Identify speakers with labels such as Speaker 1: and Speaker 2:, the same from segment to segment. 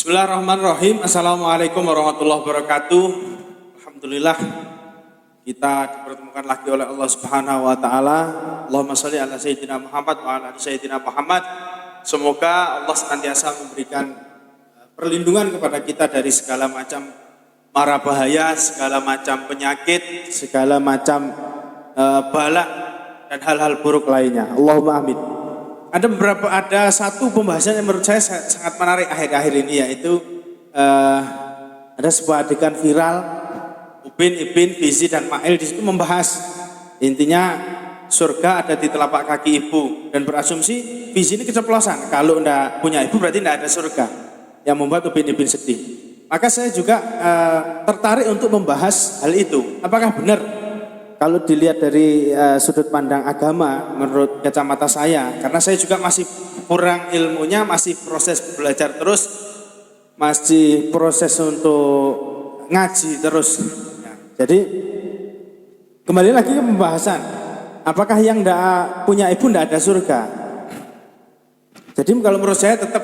Speaker 1: Bismillahirrahmanirrahim. Assalamualaikum warahmatullahi wabarakatuh. Alhamdulillah kita dipertemukan lagi oleh Allah Subhanahu wa taala. Allahumma shalli ala sayyidina Muhammad wa ala ali sayyidina Muhammad. Semoga Allah senantiasa memberikan perlindungan kepada kita dari segala macam mara bahaya, segala macam penyakit, segala macam bala dan hal-hal buruk lainnya. Allahumma amin. Ada satu pembahasan yang menurut saya sangat menarik akhir-akhir ini, yaitu ada sebuah adegan viral Upin, Ipin, Fizi dan Mail di situ membahas intinya surga ada di telapak kaki ibu, dan berasumsi Fizi ini keceplosan, kalau tidak punya ibu berarti tidak ada surga, yang membuat Upin, Ipin sedih. Maka saya juga tertarik untuk membahas hal itu. Apakah benar kalau dilihat dari sudut pandang agama menurut kacamata saya, karena saya juga masih kurang ilmunya, masih proses belajar terus, masih proses untuk ngaji terus. Ya, jadi kembali lagi ke pembahasan, apakah yang tidak punya ibu tidak ada surga? Jadi kalau menurut saya tetap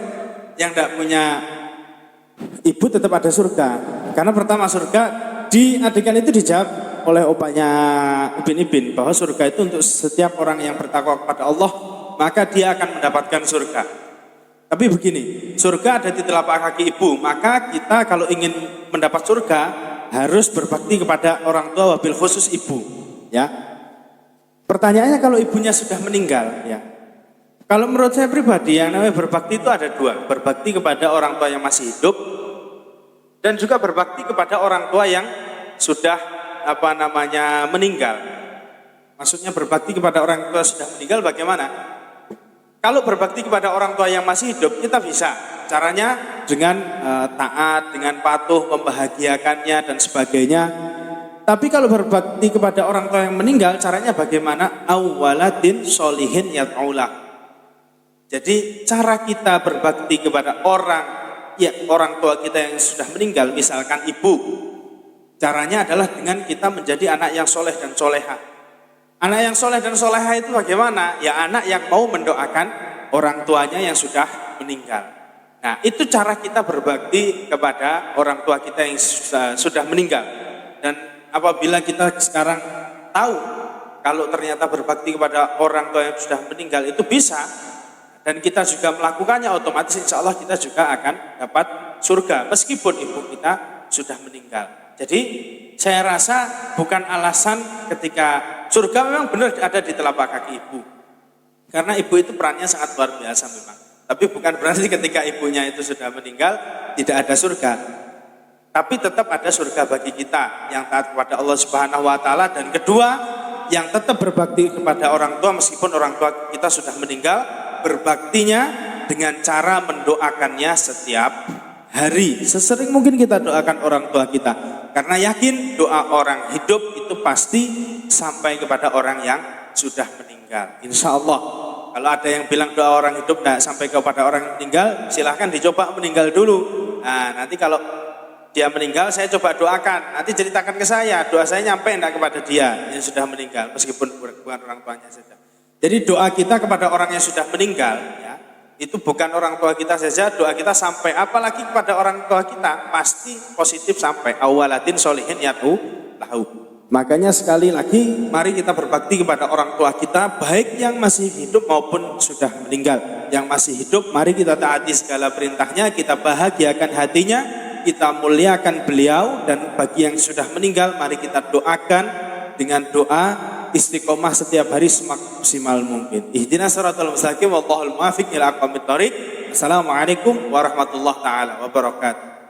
Speaker 1: yang tidak punya ibu tetap ada surga. Karena pertama surga di adegan itu dijawab oleh opanya Upin Ipin bahwa surga itu untuk setiap orang yang bertakwa kepada Allah, maka dia akan mendapatkan surga. Tapi begini, surga ada di telapak kaki ibu, maka kita kalau ingin mendapat surga harus berbakti kepada orang tua, wabil khusus ibu. Ya. Pertanyaannya kalau ibunya sudah meninggal, ya. Kalau menurut saya pribadi yang namanya berbakti itu ada dua, berbakti kepada orang tua yang masih hidup dan juga berbakti kepada orang tua yang sudah meninggal. Maksudnya berbakti kepada orang tua sudah meninggal bagaimana? Kalau berbakti kepada orang tua yang masih hidup kita bisa. Caranya dengan taat, dengan patuh, membahagiakannya dan sebagainya. Tapi kalau berbakti kepada orang tua yang meninggal, caranya bagaimana? Awwaladin sholihin yad'ulah. Jadi cara kita berbakti kepada orang tua kita yang sudah meninggal, misalkan ibu, caranya adalah dengan kita menjadi anak yang soleh dan soleha. Anak yang soleh dan soleha itu bagaimana? Ya anak yang mau mendoakan orang tuanya yang sudah meninggal. Nah itu cara kita berbakti kepada orang tua kita yang sudah meninggal. Dan apabila kita sekarang tahu kalau ternyata berbakti kepada orang tua yang sudah meninggal itu bisa, dan kita juga melakukannya, otomatis insya Allah kita juga akan dapat surga meskipun ibu kita sudah meninggal. Jadi saya rasa bukan alasan ketika surga memang benar ada di telapak kaki ibu. Karena ibu itu perannya sangat luar biasa memang. Tapi bukan berarti ketika ibunya itu sudah meninggal tidak ada surga. Tapi tetap ada surga bagi kita yang taat kepada Allah Subhanahu wa taala, dan kedua yang tetap berbakti kepada orang tua meskipun orang tua kita sudah meninggal, berbaktinya dengan cara mendoakannya setiap hari. Sesering mungkin kita doakan orang tua kita. Karena yakin doa orang hidup itu pasti sampai kepada orang yang sudah meninggal. Insya Allah. Kalau ada yang bilang doa orang hidup tidak sampai kepada orang yang meninggal, silahkan dicoba meninggal dulu. Nah nanti kalau dia meninggal saya coba doakan. Nanti ceritakan ke saya, doa saya nyampe tidak kepada dia yang sudah meninggal. Meskipun bukan orang tuanya saja. Jadi doa kita kepada orang yang sudah meninggal, ya, itu bukan orang tua kita saja, doa kita sampai apalagi kepada orang tua kita pasti positif sampai awaladin sholihin yad'u lahu. Makanya sekali lagi mari kita berbakti kepada orang tua kita baik yang masih hidup maupun sudah meninggal. Yang masih hidup mari kita taati segala perintahnya, kita bahagiakan hatinya, kita muliakan beliau, dan bagi yang sudah meninggal mari kita doakan dengan doa istiqomah setiap hari semaksimal mungkin. Ihdinas siratal mustaqim wallahul muwaffiq ila aqwamit thoriq. Assalamualaikum warahmatullahi taala wabarakatuh.